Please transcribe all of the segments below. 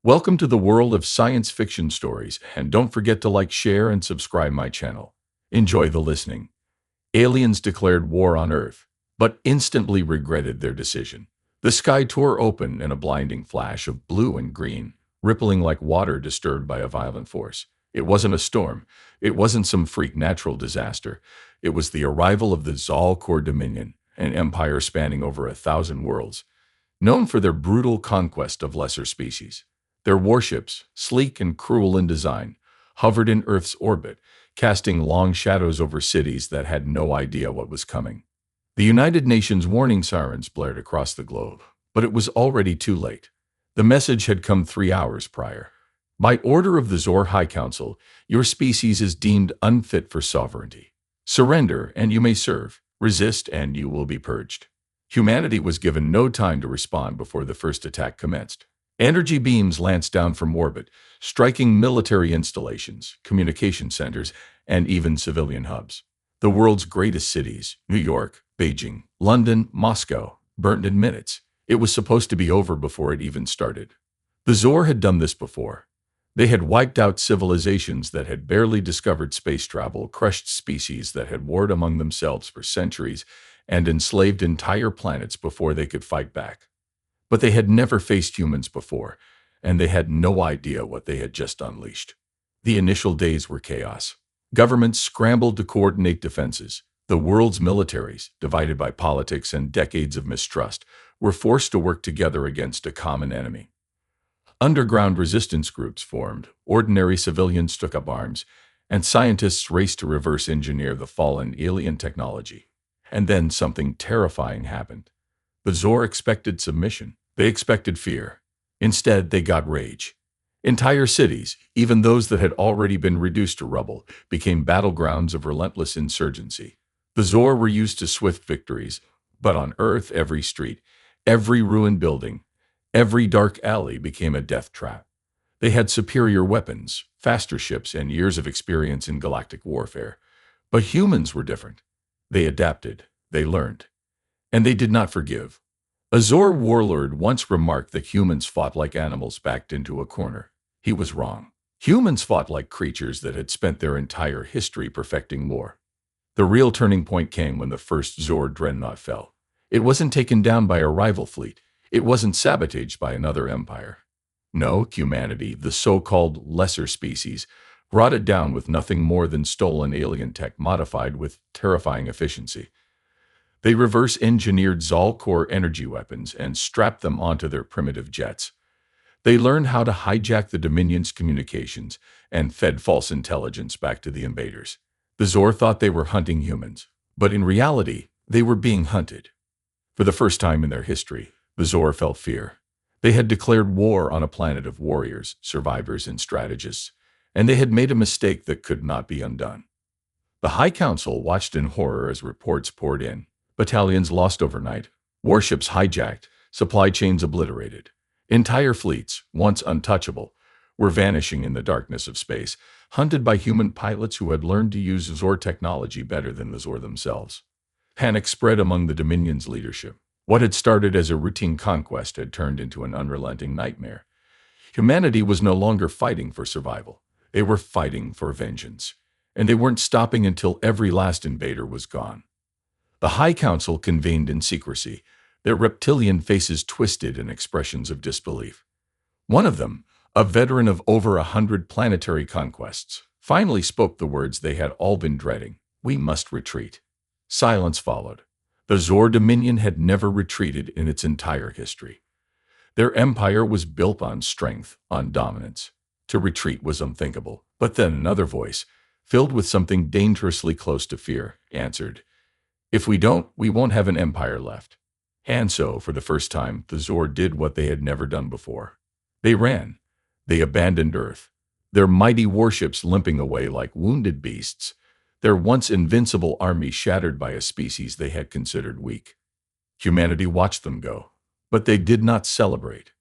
Welcome to the world of science fiction stories, and don't forget to like, share, and subscribe my channel. Enjoy the listening. Aliens declared war on Earth, but instantly regretted their decision. The sky tore open in a blinding flash of blue and green, rippling like water disturbed by a violent force. It wasn't a storm. It wasn't some freak natural disaster. It was the arrival of the Zal-Kor Dominion, an empire spanning over 1,000 worlds, known for their brutal conquest of lesser species. Their warships, sleek and cruel in design, hovered in Earth's orbit, casting long shadows over cities that had no idea what was coming. The United Nations warning sirens blared across the globe, but it was already too late. The message had come 3 hours prior. By order of the Zor High Council, your species is deemed unfit for sovereignty. Surrender, and you may serve. Resist, and you will be purged. Humanity was given no time to respond before the first attack commenced. Energy beams lanced down from orbit, striking military installations, communication centers, and even civilian hubs. The world's greatest cities, New York, Beijing, London, Moscow, burnt in minutes. It was supposed to be over before it even started. The Zor had done this before. They had wiped out civilizations that had barely discovered space travel, crushed species that had warred among themselves for centuries, and enslaved entire planets before they could fight back. But they had never faced humans before, and they had no idea what they had just unleashed. The initial days were chaos. Governments scrambled to coordinate defenses. The world's militaries, divided by politics and decades of mistrust, were forced to work together against a common enemy. Underground resistance groups formed, ordinary civilians took up arms, and scientists raced to reverse engineer the fallen alien technology. And then something terrifying happened. The Zor expected submission. They expected fear. Instead, they got rage. Entire cities, even those that had already been reduced to rubble, became battlegrounds of relentless insurgency. The Zor were used to swift victories, but on Earth, every street, every ruined building, every dark alley became a death trap. They had superior weapons, faster ships, and years of experience in galactic warfare. But humans were different. They adapted, they learned, and they did not forgive. A Zor warlord once remarked that humans fought like animals backed into a corner. He was wrong. Humans fought like creatures that had spent their entire history perfecting war. The real turning point came when the first Zor dreadnought fell. It wasn't taken down by a rival fleet. It wasn't sabotaged by another empire. No, humanity, the so-called lesser species, brought it down with nothing more than stolen alien tech modified with terrifying efficiency. They reverse-engineered Zal-Kor energy weapons and strapped them onto their primitive jets. They learned how to hijack the Dominion's communications and fed false intelligence back to the invaders. The Zor thought they were hunting humans, but in reality, they were being hunted. For the first time in their history, the Zor felt fear. They had declared war on a planet of warriors, survivors, and strategists, and they had made a mistake that could not be undone. The High Council watched in horror as reports poured in. Battalions lost overnight, warships hijacked, supply chains obliterated. Entire fleets, once untouchable, were vanishing in the darkness of space, hunted by human pilots who had learned to use Zor technology better than the Zor themselves. Panic spread among the Dominion's leadership. What had started as a routine conquest had turned into an unrelenting nightmare. Humanity was no longer fighting for survival. They were fighting for vengeance. And they weren't stopping until every last invader was gone. The High Council convened in secrecy, their reptilian faces twisted in expressions of disbelief. One of them, a veteran of over 100 planetary conquests, finally spoke the words they had all been dreading: "We must retreat." Silence followed. The Zor Dominion had never retreated in its entire history. Their empire was built on strength, on dominance. To retreat was unthinkable. But then another voice, filled with something dangerously close to fear, answered, "If we don't, we won't have an empire left." And so, for the first time, the Zor did what they had never done before. They ran. They abandoned Earth, their mighty warships limping away like wounded beasts, their once invincible army shattered by a species they had considered weak. Humanity watched them go, but they did not celebrate.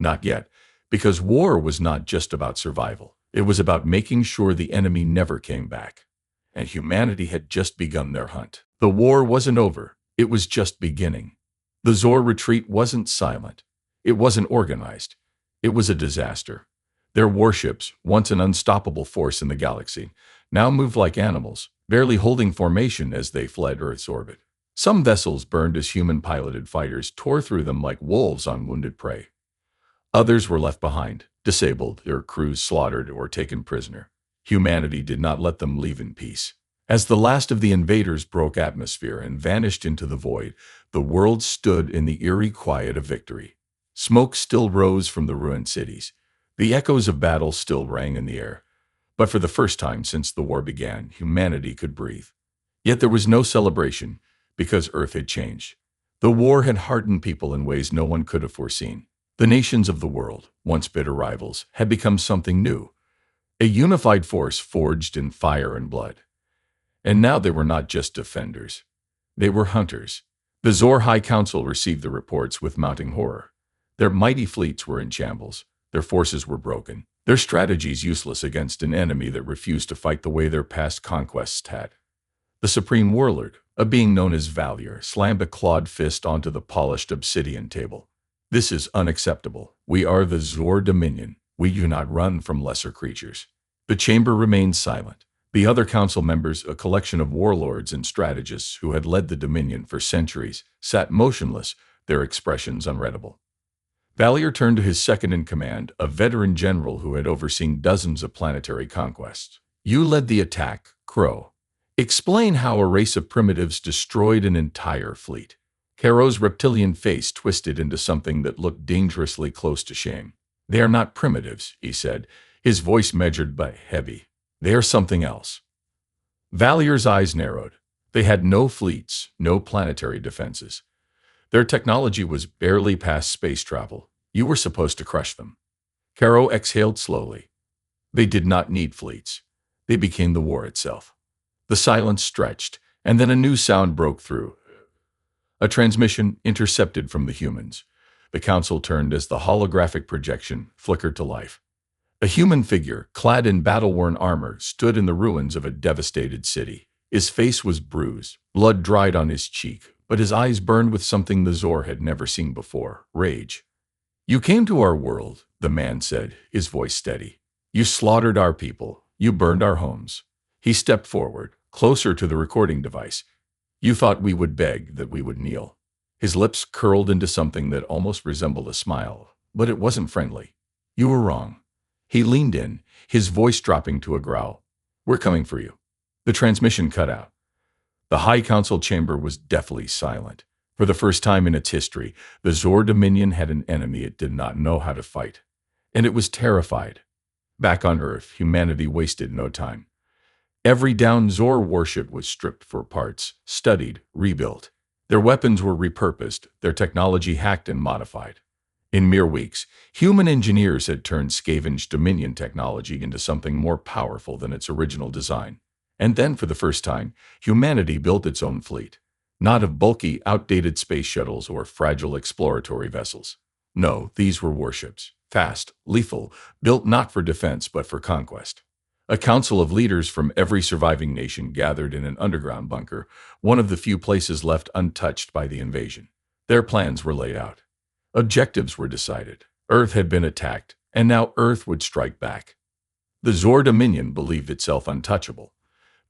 Not yet, because war was not just about survival. It was about making sure the enemy never came back. And humanity had just begun their hunt. The war wasn't over. It was just beginning. The Zor retreat wasn't silent. It wasn't organized. It was a disaster. Their warships, once an unstoppable force in the galaxy, now moved like animals, barely holding formation as they fled Earth's orbit. Some vessels burned as human-piloted fighters tore through them like wolves on wounded prey. Others were left behind, disabled, their crews slaughtered or taken prisoner. Humanity did not let them leave in peace. As the last of the invaders broke atmosphere and vanished into the void, the world stood in the eerie quiet of victory. Smoke still rose from the ruined cities. The echoes of battle still rang in the air. But for the first time since the war began, humanity could breathe. Yet there was no celebration, because Earth had changed. The war had hardened people in ways no one could have foreseen. The nations of the world, once bitter rivals, had become something new, a unified force forged in fire and blood. And now they were not just defenders. They were hunters. The Zor High Council received the reports with mounting horror. Their mighty fleets were in shambles. Their forces were broken. Their strategies useless against an enemy that refused to fight the way their past conquests had. The Supreme Warlord, a being known as Valier, slammed a clawed fist onto the polished obsidian table. This is unacceptable. We are the Zor Dominion. We do not run from lesser creatures. The chamber remained silent. The other council members, a collection of warlords and strategists who had led the Dominion for centuries, sat motionless, their expressions unreadable. Valier turned to his second-in-command, a veteran general who had overseen dozens of planetary conquests. You led the attack, Crow. Explain how a race of primitives destroyed an entire fleet. Caro's reptilian face twisted into something that looked dangerously close to shame. They are not primitives, he said, his voice measured but heavy. They are something else. Valier's eyes narrowed. They had no fleets, no planetary defenses. Their technology was barely past space travel. You were supposed to crush them. Caro exhaled slowly. They did not need fleets. They became the war itself. The silence stretched, and then a new sound broke through. A transmission intercepted from the humans. The council turned as the holographic projection flickered to life. A human figure, clad in battle-worn armor, stood in the ruins of a devastated city. His face was bruised, blood dried on his cheek, but his eyes burned with something the Zor had never seen before, rage. You came to our world, the man said, his voice steady. You slaughtered our people. You burned our homes. He stepped forward, closer to the recording device. You thought we would beg, that we would kneel. His lips curled into something that almost resembled a smile, but it wasn't friendly. You were wrong. He leaned in, his voice dropping to a growl. We're coming for you. The transmission cut out. The High Council chamber was deathly silent. For the first time in its history, the Zor Dominion had an enemy it did not know how to fight. And it was terrified. Back on Earth, humanity wasted no time. Every downed Zor warship was stripped for parts, studied, rebuilt. Their weapons were repurposed, their technology hacked and modified. In mere weeks, human engineers had turned scavenged Dominion technology into something more powerful than its original design. And then, for the first time, humanity built its own fleet. Not of bulky, outdated space shuttles or fragile exploratory vessels. No, these were warships. Fast, lethal, built not for defense but for conquest. A council of leaders from every surviving nation gathered in an underground bunker, one of the few places left untouched by the invasion. Their plans were laid out. Objectives were decided. Earth had been attacked, and now Earth would strike back. The Zor Dominion believed itself untouchable.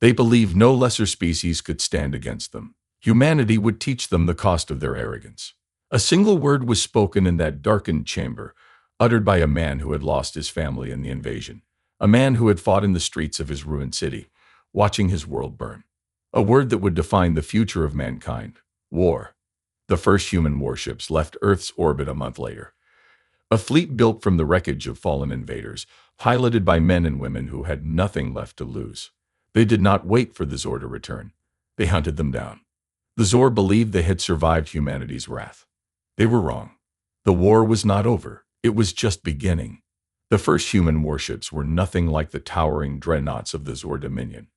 They believed no lesser species could stand against them. Humanity would teach them the cost of their arrogance. A single word was spoken in that darkened chamber, uttered by a man who had lost his family in the invasion. A man who had fought in the streets of his ruined city, watching his world burn. A word that would define the future of mankind. War. The first human warships left Earth's orbit a month later. A fleet built from the wreckage of fallen invaders, piloted by men and women who had nothing left to lose. They did not wait for the Zor to return. They hunted them down. The Zor believed they had survived humanity's wrath. They were wrong. The war was not over. It was just beginning. The first human warships were nothing like the towering dreadnoughts of the Zor Dominion.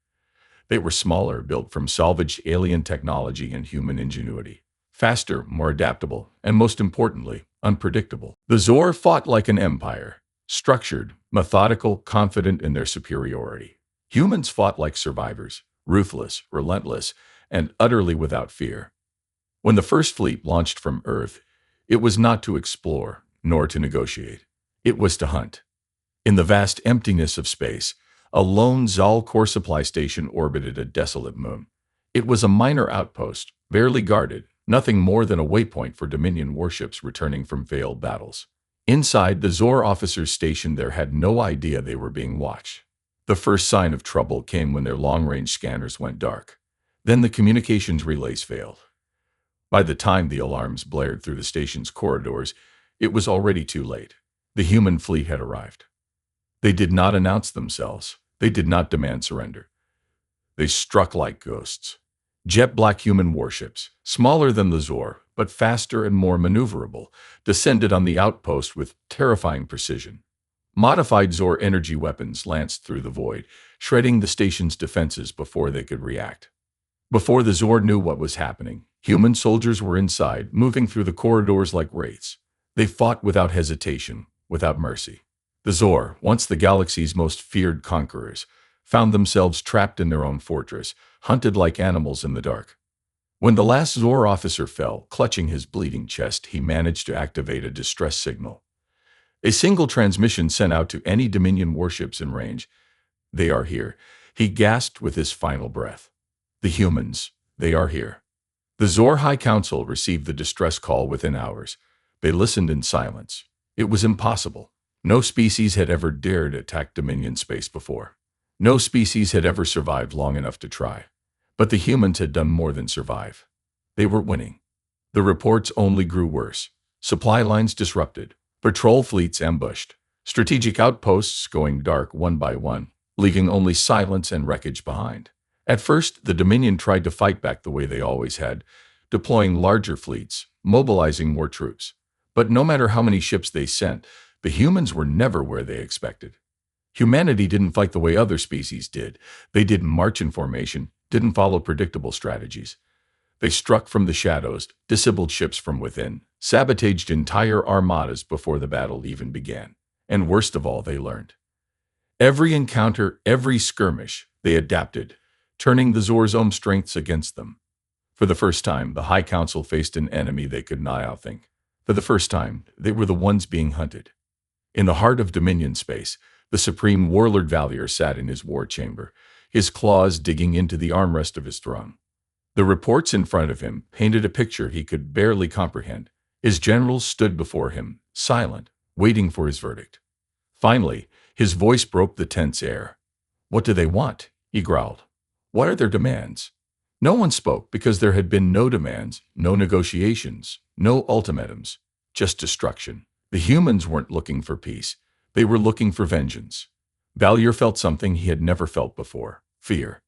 They were smaller, built from salvaged alien technology and human ingenuity. Faster, more adaptable, and most importantly, unpredictable. The Zor fought like an empire, structured, methodical, confident in their superiority. Humans fought like survivors, ruthless, relentless, and utterly without fear. When the first fleet launched from Earth, it was not to explore, nor to negotiate. It was to hunt. In the vast emptiness of space, a lone Zal core supply station orbited a desolate moon. It was a minor outpost, barely guarded, nothing more than a waypoint for Dominion warships returning from failed battles. Inside, the Zor officers stationed there had no idea they were being watched. The first sign of trouble came when their long-range scanners went dark. Then the communications relays failed. By the time the alarms blared through the station's corridors, it was already too late. The human fleet had arrived. They did not announce themselves. They did not demand surrender. They struck like ghosts. Jet-black human warships, smaller than the Zor, but faster and more maneuverable, descended on the outpost with terrifying precision. Modified Zor energy weapons lanced through the void, shredding the station's defenses before they could react. Before the Zor knew what was happening, human soldiers were inside, moving through the corridors like wraiths. They fought without hesitation, without mercy. The Zor, once the galaxy's most feared conquerors, found themselves trapped in their own fortress, hunted like animals in the dark. When the last Zor officer fell, clutching his bleeding chest, he managed to activate a distress signal. A single transmission sent out to any Dominion warships in range. "They are here," he gasped with his final breath. "The humans, they are here." The Zor High Council received the distress call within hours. They listened in silence. It was impossible. No species had ever dared attack Dominion space before. No species had ever survived long enough to try. But the humans had done more than survive. They were winning. The reports only grew worse. Supply lines disrupted. Patrol fleets ambushed. Strategic outposts going dark one by one, leaving only silence and wreckage behind. At first, the Dominion tried to fight back the way they always had, deploying larger fleets, mobilizing more troops. But no matter how many ships they sent, the humans were never where they expected. Humanity didn't fight the way other species did. They didn't march in formation, didn't follow predictable strategies. They struck from the shadows, disabled ships from within, sabotaged entire armadas before the battle even began. And worst of all, they learned. Every encounter, every skirmish, they adapted, turning the Zor's own strengths against them. For the first time, the High Council faced an enemy they could not outthink. For the first time, they were the ones being hunted. In the heart of Dominion space, the supreme warlord Valier sat in his war chamber, his claws digging into the armrest of his throne. The reports in front of him painted a picture he could barely comprehend. His generals stood before him, silent, waiting for his verdict. Finally, his voice broke the tense air. "What do they want?" he growled. "What are their demands?" No one spoke because there had been no demands, no negotiations, no ultimatums, just destruction. The humans weren't looking for peace. They were looking for vengeance. Valier felt something he had never felt before: fear.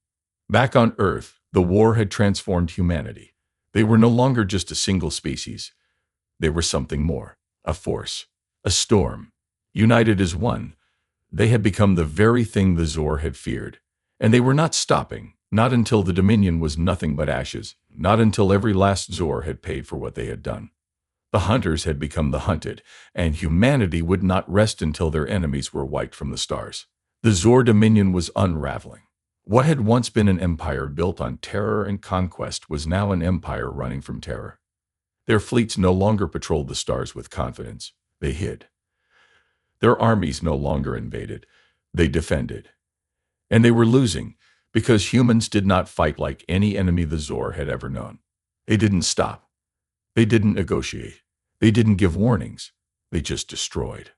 Back on Earth, the war had transformed humanity. They were no longer just a single species. They were something more: a force, a storm. United as one, they had become the very thing the Zor had feared. And they were not stopping, not until the Dominion was nothing but ashes, not until every last Zor had paid for what they had done. The hunters had become the hunted, and humanity would not rest until their enemies were wiped from the stars. The Zor Dominion was unraveling. What had once been an empire built on terror and conquest was now an empire running from terror. Their fleets no longer patrolled the stars with confidence. They hid. Their armies no longer invaded. They defended. And they were losing, because humans did not fight like any enemy the Zor had ever known. They didn't stop. They didn't negotiate. They didn't give warnings. They just destroyed.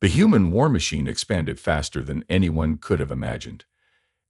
The human war machine expanded faster than anyone could have imagined.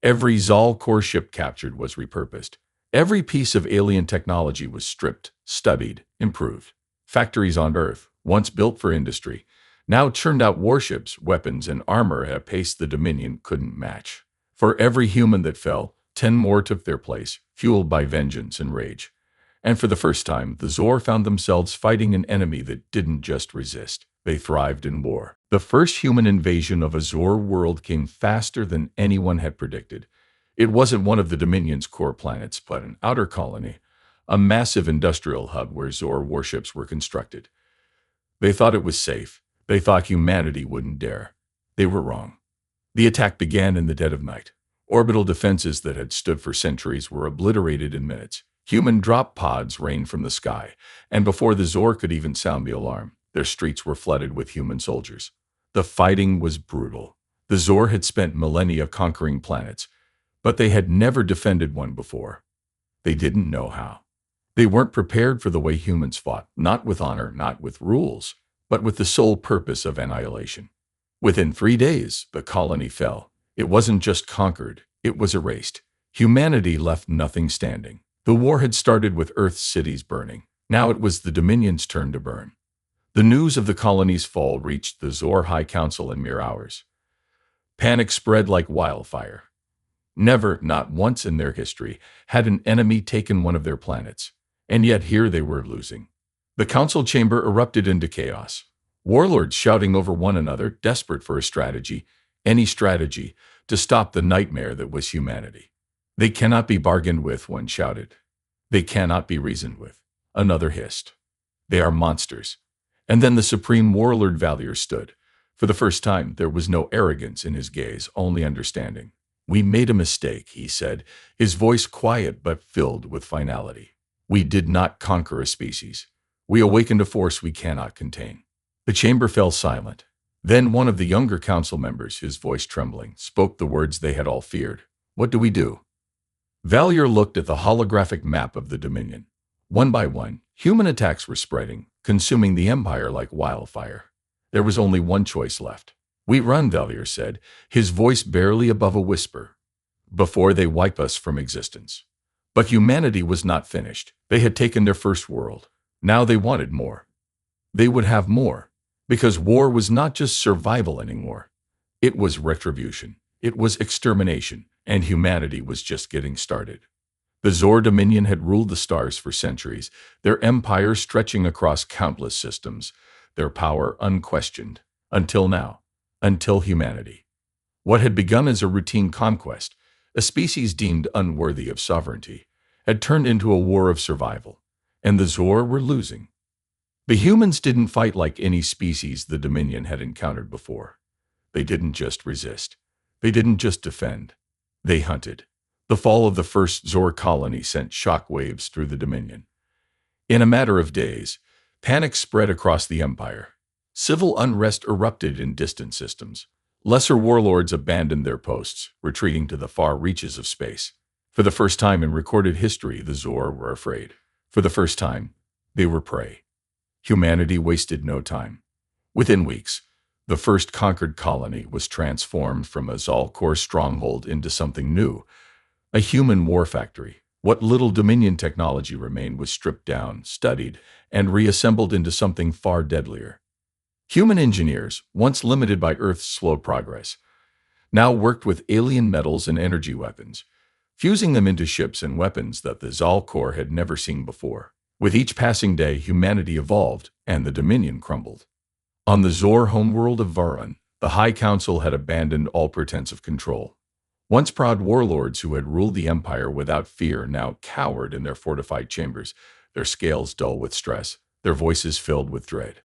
Every Zal core ship captured was repurposed. Every piece of alien technology was stripped, studied, improved. Factories on Earth, once built for industry, now churned out warships, weapons, and armor at a pace the Dominion couldn't match. For every human that fell, 10 more took their place, fueled by vengeance and rage. And for the first time, the Zor found themselves fighting an enemy that didn't just resist. They thrived in war. The first human invasion of a Zor world came faster than anyone had predicted. It wasn't one of the Dominion's core planets, but an outer colony, a massive industrial hub where Zor warships were constructed. They thought it was safe. They thought humanity wouldn't dare. They were wrong. The attack began in the dead of night. Orbital defenses that had stood for centuries were obliterated in minutes. Human drop pods rained from the sky, and before the Zor could even sound the alarm, their streets were flooded with human soldiers. The fighting was brutal. The Zor had spent millennia conquering planets, but they had never defended one before. They didn't know how. They weren't prepared for the way humans fought, not with honor, not with rules, but with the sole purpose of annihilation. Within 3 days, the colony fell. It wasn't just conquered, it was erased. Humanity left nothing standing. The war had started with Earth's cities burning. Now it was the Dominion's turn to burn. The news of the colony's fall reached the Zor High Council in mere hours. Panic spread like wildfire. Never, not once in their history, had an enemy taken one of their planets. And yet here they were losing. The council chamber erupted into chaos. Warlords shouting over one another, desperate for a strategy, any strategy, to stop the nightmare that was humanity. They cannot be bargained with, one shouted. They cannot be reasoned with, another hissed. They are monsters. And then the supreme warlord Valier stood. For the first time, there was no arrogance in his gaze, only understanding. We made a mistake, he said, his voice quiet but filled with finality. We did not conquer a species. We awakened a force we cannot contain. The chamber fell silent. Then one of the younger council members, his voice trembling, spoke the words they had all feared. What do we do? Valier looked at the holographic map of the Dominion. One by one, human attacks were spreading, consuming the Empire like wildfire. There was only one choice left. We run, Valier said, his voice barely above a whisper, before they wipe us from existence. But humanity was not finished. They had taken their first world. Now they wanted more. They would have more, because war was not just survival anymore. It was retribution. It was extermination, and humanity was just getting started. The Zor Dominion had ruled the stars for centuries, their empire stretching across countless systems, their power unquestioned, until now, until humanity. What had begun as a routine conquest, a species deemed unworthy of sovereignty, had turned into a war of survival, and the Zor were losing. The humans didn't fight like any species the Dominion had encountered before. They didn't just resist. They didn't just defend. They hunted. The fall of the first Zor colony sent shock waves through the Dominion. In a matter of days, panic spread across the Empire. Civil unrest erupted in distant systems. Lesser warlords abandoned their posts, retreating to the far reaches of space. For the first time in recorded history, the Zor were afraid. For the first time, they were prey. Humanity wasted no time. Within weeks, the first conquered colony was transformed from a Zolkor stronghold into something new, a human war factory. What little Dominion technology remained was stripped down, studied, and reassembled into something far deadlier. Human engineers, once limited by Earth's slow progress, now worked with alien metals and energy weapons, fusing them into ships and weapons that the Zolkor had never seen before. With each passing day, humanity evolved, and the Dominion crumbled. On the Zor homeworld of Varun, the High Council had abandoned all pretense of control. Once proud warlords who had ruled the empire without fear now cowered in their fortified chambers, their scales dull with stress, their voices filled with dread.